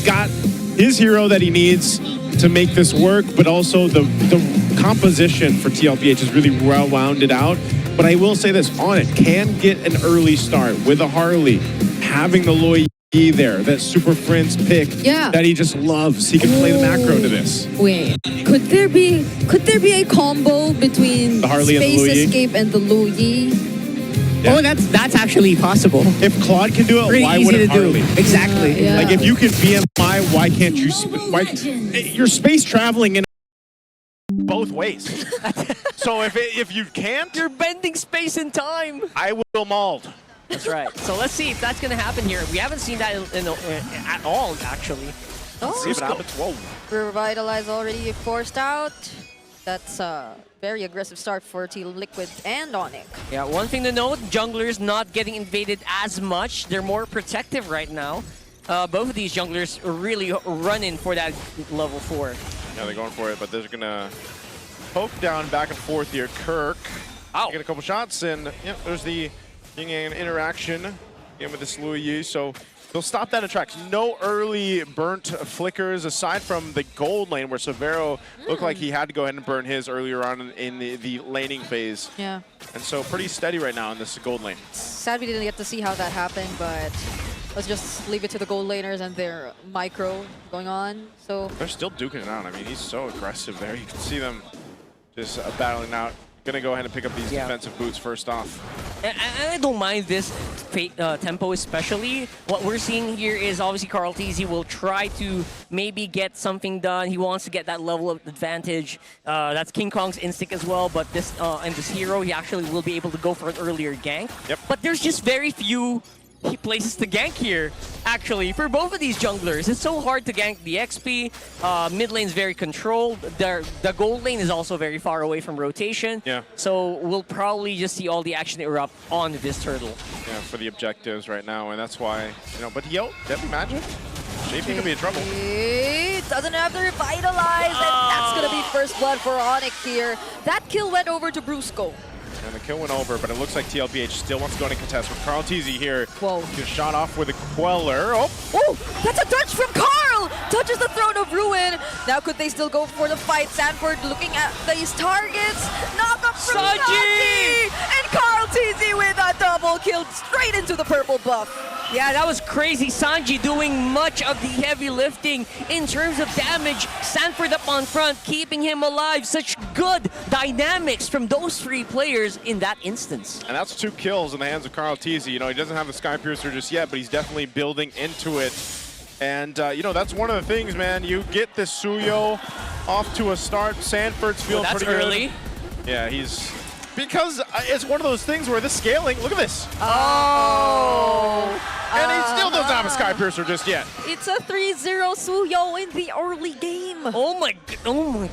got his hero that he needs to make this work, but also the composition for TLPH is really well rounded out. But I will say this, ONIC can get an early start with a Harley, having the Loy there, that Super Friends pick that he just loves. He can play the macro to this. Wait, could there be a combo between the Harley Space and the Escape and the Lu Yi? Yeah. Oh, that's actually possible. If Claude can do it, Pretty why easy wouldn't to do. Harley? Exactly. Yeah. Like if you can BMI, why can't you? You're space traveling in both ways. So if you can't, You're bending space and time. I will mauled. That's right. So let's see if that's going to happen here. We haven't seen that at all, actually. Oh, See if it happens. Whoa. Revitalize already forced out. That's a very aggressive start for Team Liquid and ONIC. Yeah, one thing to note, junglers not getting invaded as much. They're more protective right now. Both of these junglers are really running for that level 4. Yeah, they're going for it, but they're going to poke down back and forth here. Kirk. Get a couple shots, and there's the yin-yang interaction with this Lu Yi. So they'll stop that attract. No early burnt flickers aside from the gold lane where Severo looked like he had to go ahead and burn his earlier on in the laning phase. Yeah. And so pretty steady right now in this gold lane. Sad we didn't get to see how that happened, but let's just leave it to the gold laners and their micro going on. So they're still duking it out. I mean, he's so aggressive there. You can see them just battling out. Gonna go ahead and pick up these defensive boots first off. And I don't mind this tempo especially. What we're seeing here is obviously CarlTZ will try to maybe get something done. He wants to get that level of advantage. That's King Kong's instinct as well, but this and this hero, he actually will be able to go for an earlier gank. Yep. But there's just very few places to gank here, actually, for both of these junglers. It's so hard to gank the XP. Mid lane's very controlled. The gold lane is also very far away from rotation. Yeah. So we'll probably just see all the action erupt on this turtle. Yeah, for the objectives right now, and that's why, but Deadly Magic? JP could be in trouble. he doesn't have to revitalize, and that's gonna be first blood for ONIC here. That kill went over to Brusco. And the kill went over, but it looks like TLPH still wants to go in and contest with CarlTZ here. Whoa. Gets shot off with a Queller. Oh, That's a touch from Carl! Touches the Throne of Ruin. Now could they still go for the fight? Sanford looking at these targets. Knock up from Sanji! And CarlTZ with a double kill straight into the purple buff. Yeah, that was crazy. Sanji doing much of the heavy lifting in terms of damage. Sanford up on front, keeping him alive. Such good dynamics from those 3 players in that instance. and that's 2 kills in the hands of CarlTZ. He doesn't have the Sky Piercer just yet, but he's definitely building into it. And, that's one of the things, man. You get this Suyo off to a start. Sanford's feeling That's pretty early. good. Yeah, he's... Because it's one of those things where the scaling... Look at this. Oh! And he still doesn't have a Sky Piercer just yet. It's a 3-0 Suyo in the early game. Oh my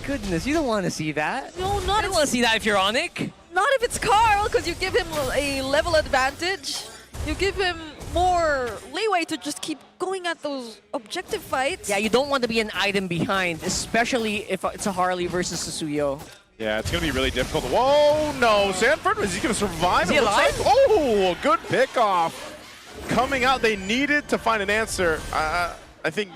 goodness, you don't want to see that. No, You not don't want to see that if you're ONIC. Not if it's Carl, because you give him a level advantage. You give him more leeway to just keep going at those objective fights. Yeah, you don't want to be an item behind, especially if it's a Harley versus Susuyo. Yeah, it's going to be really difficult. Whoa, no. Sanford, is he going to survive? Is he It looks alive? like- oh, good pick-off. Coming out, they needed to find an answer. I think,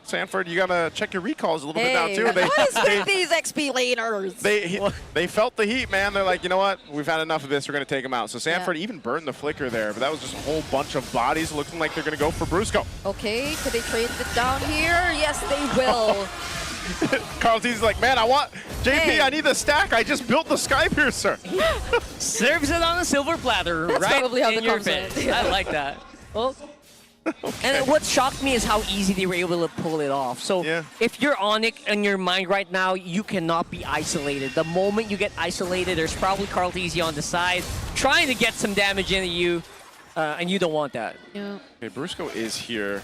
Sanford, you got to check your recalls a little bit now, too. What is with these XP laners? They felt the heat, man. They're like, you know what? We've had enough of this. We're going to take him out. So Sanford even burned the flicker there, but that was just a whole bunch of bodies looking like they're going to go for Brusco. Okay, could they trade it down here? Yes, they will. CarlTZ's like, man, JP, Hey. I need the stack. I just built the Sky Piercer. Serves it on a silver platter, That's right probably how in that your comes in. face. Yeah. I like that. Well, And what shocked me is how easy they were able to pull it off. So if you're ONIC in your mind right now, you cannot be isolated. The moment you get isolated, there's probably CarlTZ on the side trying to get some damage into you, and you don't want that. yeah. Okay, Brusco is here.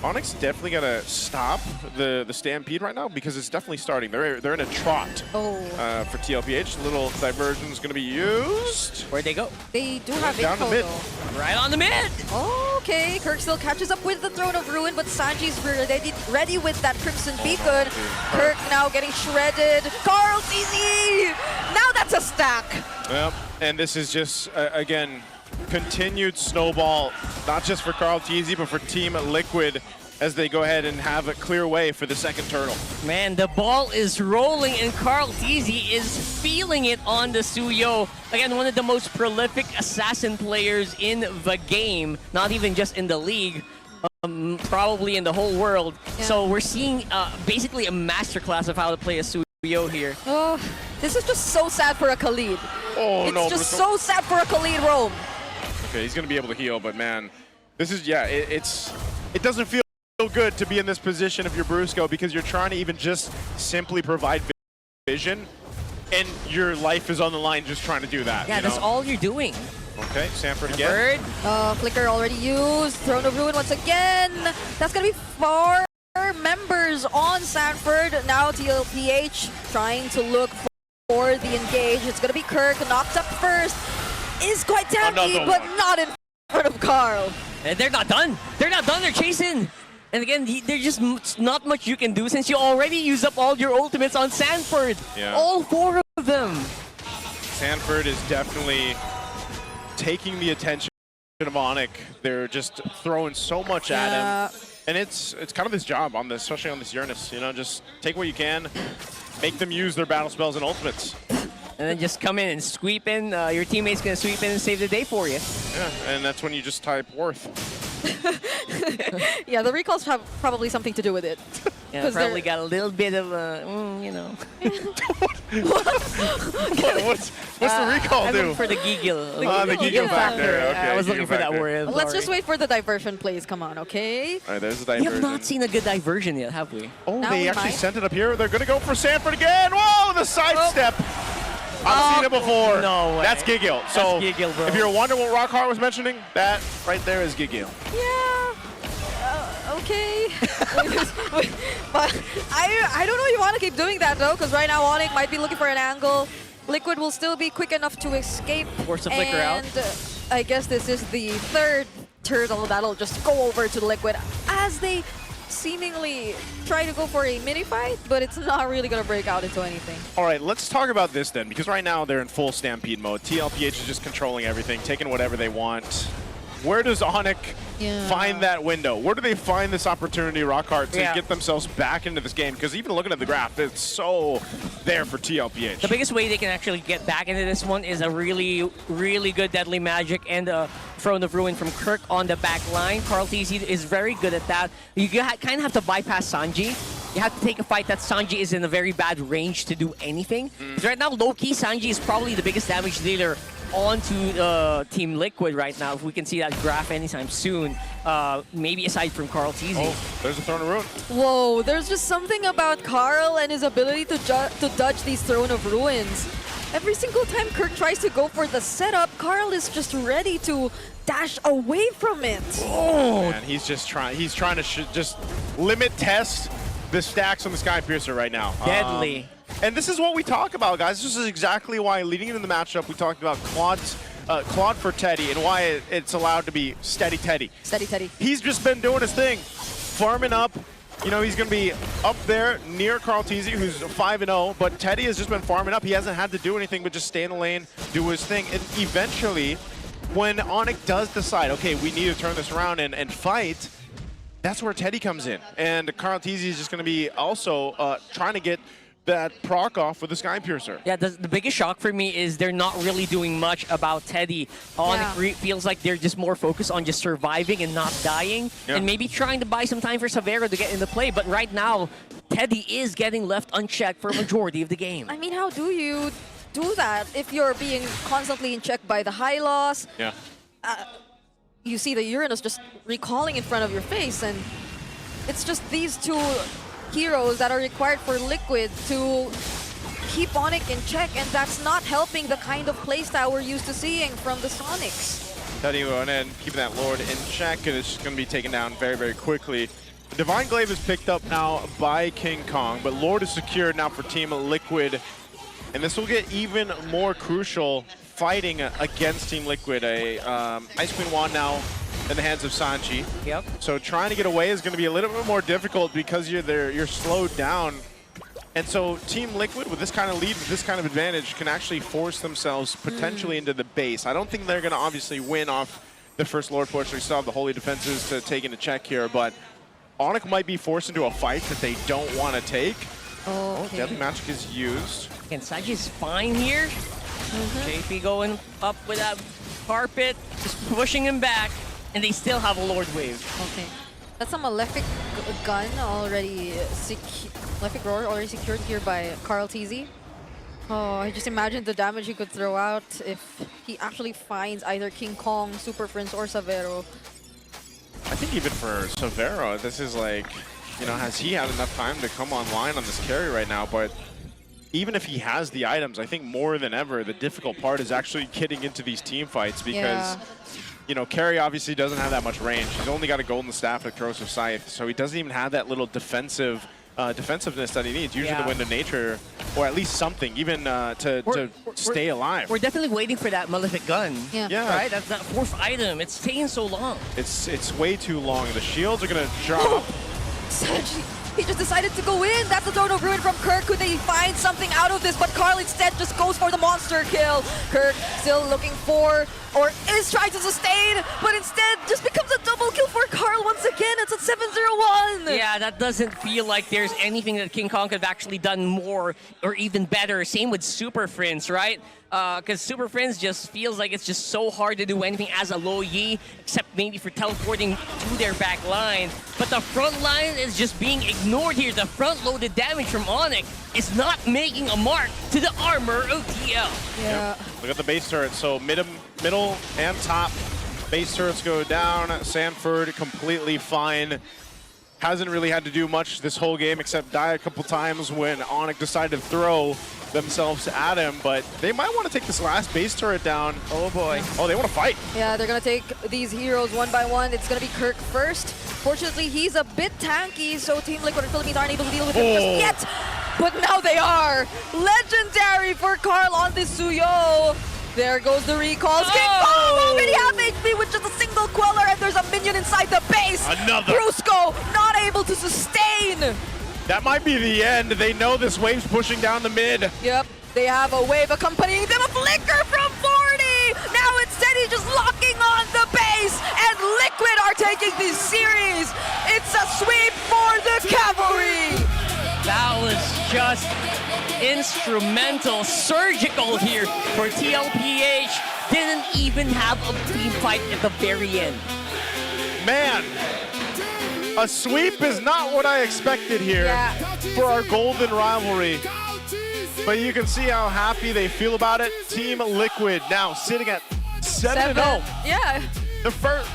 ONIC's definitely got to stop the stampede right now because it's definitely starting. They're in a trot for TLPH. Little diversion is going to be used. Where'd they go? They do have Down the info, mid. though. Right on the mid! Okay, Kirk still catches up with the Throne of Ruin, but Sanji's ready with that Crimson Beacon. Kirk now getting shredded. CarlTZ! Now that's a stack. Yep, and this is just, again, continued snowball, not just for CarlTZ, but for Team Liquid. as they go ahead and have a clear way for the second turtle. Man, the ball is rolling, and Carl Teasy is feeling it on the Suyo. Again, one of the most prolific assassin players in the game, not even just in the league, probably in the whole world. Yeah. So we're seeing basically a masterclass of how to play a Suyo here. Oh, this is just so sad for a Khalid. Oh, It's no. just so sad for a Khalid roam. Okay, he's going to be able to heal, but man, this is, yeah, it doesn't feel good to be in this position if you're Brusco, because you're trying to even just simply provide vision, and your life is on the line just trying to do that. Yeah, you that's know? all you're doing. Okay, Sanford again. Bird. Flicker already used. Throne of Ruin once again. That's going to be 4 members on Sanford. Now TLPH trying to look for the engage. It's going to be Kirk. Knocked up first. Is quite damaged, but not in front of Carl. And they're not done. They're not done. They're chasing. And again, there's just not much you can do since you already used up all your ultimates on Sanford. Yeah. All 4 of them. Sanford is definitely taking the attention of ONIC. They're just throwing so much at him. And it's kind of his job on this, especially on this Uranus. You know, just take what you can, make them use their battle spells and ultimates. And then just come in and sweep in. Your teammate's going to sweep in and save the day for you. Yeah, and that's when you just type Worth. Yeah, the recalls have probably something to do with it. Yeah, probably got a little bit of, you know. What's the recall I'm do? looking for the giggle. The giggle factor. Okay, I was looking for that factor. word. Let's just wait for the diversion plays. Come on, okay? All right, there's the We diversion. have not seen a good diversion yet, have we? Oh, Now they we actually might. sent it up here. They're going to go for Sanford again. Whoa, the sidestep. I've seen it before. No way. That's Giggle. So That's Giggle, bro. if you're wondering what Rockhart was mentioning, that right there is Giggle. Yeah. Okay. But I don't know if you want to keep doing that though, because right now ONIC might be looking for an angle. Liquid will still be quick enough to escape. Force the flicker out. And I guess this is the 3rd turtle that'll just go over to Liquid as they seemingly try to go for a mini fight, but it's not really going to break out into anything. All right, let's talk about this then, because right now they're in full Stampede mode. TLPH is just controlling everything, taking whatever they want. Where does ONIC find that window? Where do they find this opportunity, Rockhart, to get themselves back into this game? Because even looking at the graph, it's so there for TLPH. The biggest way they can actually get back into this one is a really, really good Deadly Magic and a Throne of Ruin from Kirk on the back line. Carl TZ is very good at that. You kind of have to bypass Sanji. You have to take a fight that Sanji is in a very bad range to do anything. Because right now, low-key, Sanji is probably the biggest damage dealer onto Team Liquid right now. If we can see that graph anytime soon, maybe aside from Carl TZ. Oh, there's a Throne of Ruin. Whoa, there's just something about Carl and his ability to dodge these Throne of Ruins. Every single time Kirk tries to go for the setup, Carl is just ready to dash away from it. Oh, man, he's trying to just limit test the stacks on the Sky Piercer right now. Deadly. And this is what we talk about, guys. This is exactly why, leading into the matchup, we talked about Claude for Teddy and why it's allowed to be Steady Teddy. Steady Teddy. He's just been doing his thing, farming up. You know, he's going to be up there near Carl TZ, who's 5-0, but Teddy has just been farming up. He hasn't had to do anything but just stay in the lane, do his thing. And eventually, when ONIC does decide, okay, we need to turn this around and fight, that's where Teddy comes in. And Carl TZ is just going to be also trying to get that proc off with the Sky Piercer. Yeah, the biggest shock for me is they're not really doing much about Teddy. ONIC feels like they're just more focused on just surviving and not dying, and maybe trying to buy some time for Savero to get into play. But right now, Teddy is getting left unchecked for a majority of the game. I mean, how do you do that if you're being constantly in check by the high loss? Yeah. You see the Uranus just recalling in front of your face, and it's just these two heroes that are required for Liquid to keep ONIC in check, and that's not helping the kind of playstyle we're used to seeing from the Sonics. Teddy going in, keeping that Lord in check, and it's going to be taken down very, very quickly. Divine Glaive is picked up now by King Kong, but Lord is secured now for Team Liquid, and this will get even more crucial fighting against Team Liquid. Ice Queen Wand now in the hands of Sanji. Yep. So trying to get away is going to be a little bit more difficult because you're slowed down. And so Team Liquid, with this kind of lead, with this kind of advantage, can actually force themselves potentially into the base. I don't think they're going to obviously win off the first Lord push. We still have the Holy Defenses to take into check here, but ONIC might be forced into a fight that they don't want to take. Oh, okay. Deadly Magic is used. And Saji's fine here. JP going up with that carpet, just pushing him back, and they still have a Lord Wave. Okay. That's a Malefic gun already Malefic Roar already secured here by Carl TZ. Oh, I just imagine the damage he could throw out if he actually finds either King Kong, Super Prince, or Savero. I think even for Savero, this is like, you know, has he had enough time to come online on this carry right now? But even if he has the items, I think more than ever, the difficult part is actually getting into these team fights because, you know, carry obviously doesn't have that much range. He's only got a golden staff and a corrosive scythe, so he doesn't even have that little defensiveness that he needs. Usually the wind of nature, or at least something, even to stay alive. We're definitely waiting for that Malefic gun. Yeah. Right? That's that 4th item. It's taking so long. It's way too long. The shields are gonna drop. Saji, he just decided to go in. That's the Throne of Ruin from Kirk. Could they find something out of this? But Carl instead just goes for the monster kill. Kirk still looking for, or is trying to sustain, but instead just becomes a double kill for Carl once again. It's at 7-0-1. Yeah, that doesn't feel like there's anything that King Kong could have actually done more or even better. Same with Super Friends, right? Because Super Friends just feels like it's just so hard to do anything as a low Yi, except maybe for teleporting to their back line. But the front line is just being ignored here. The front-loaded damage from ONIC is not making a mark to the armor of TL. Yeah. Look at the base turret. So middle and top base turrets go down. Sanford completely fine. Hasn't really had to do much this whole game except die a couple times when ONIC decided to throw themselves at him, but they might want to take this last base turret down. Oh boy. Oh, they want to fight. Yeah, they're going to take these heroes one by one. It's going to be Kirk first. Fortunately, he's a bit tanky, so Team Liquid and Philippines aren't able to deal with him just yet. But now they are. Legendary for Carl on this Suyo. There goes the recalls. King Kong already half HP with just a single Queller, and there's a minion inside the base. Another. Brusco not able to sustain. That might be the end. They know this wave's pushing down the mid. Yep, they have a wave accompanying them. A flicker from 40. Now instead he's just locking on the base, and Liquid are taking this series. It's a sweep for the Cavalry. That was just instrumental, surgical here for TLPH. Didn't even have a team fight at the very end. Man, a sweep is not what I expected here for our golden rivalry. But you can see how happy they feel about it. Team Liquid now sitting at 7-0. Yeah. The first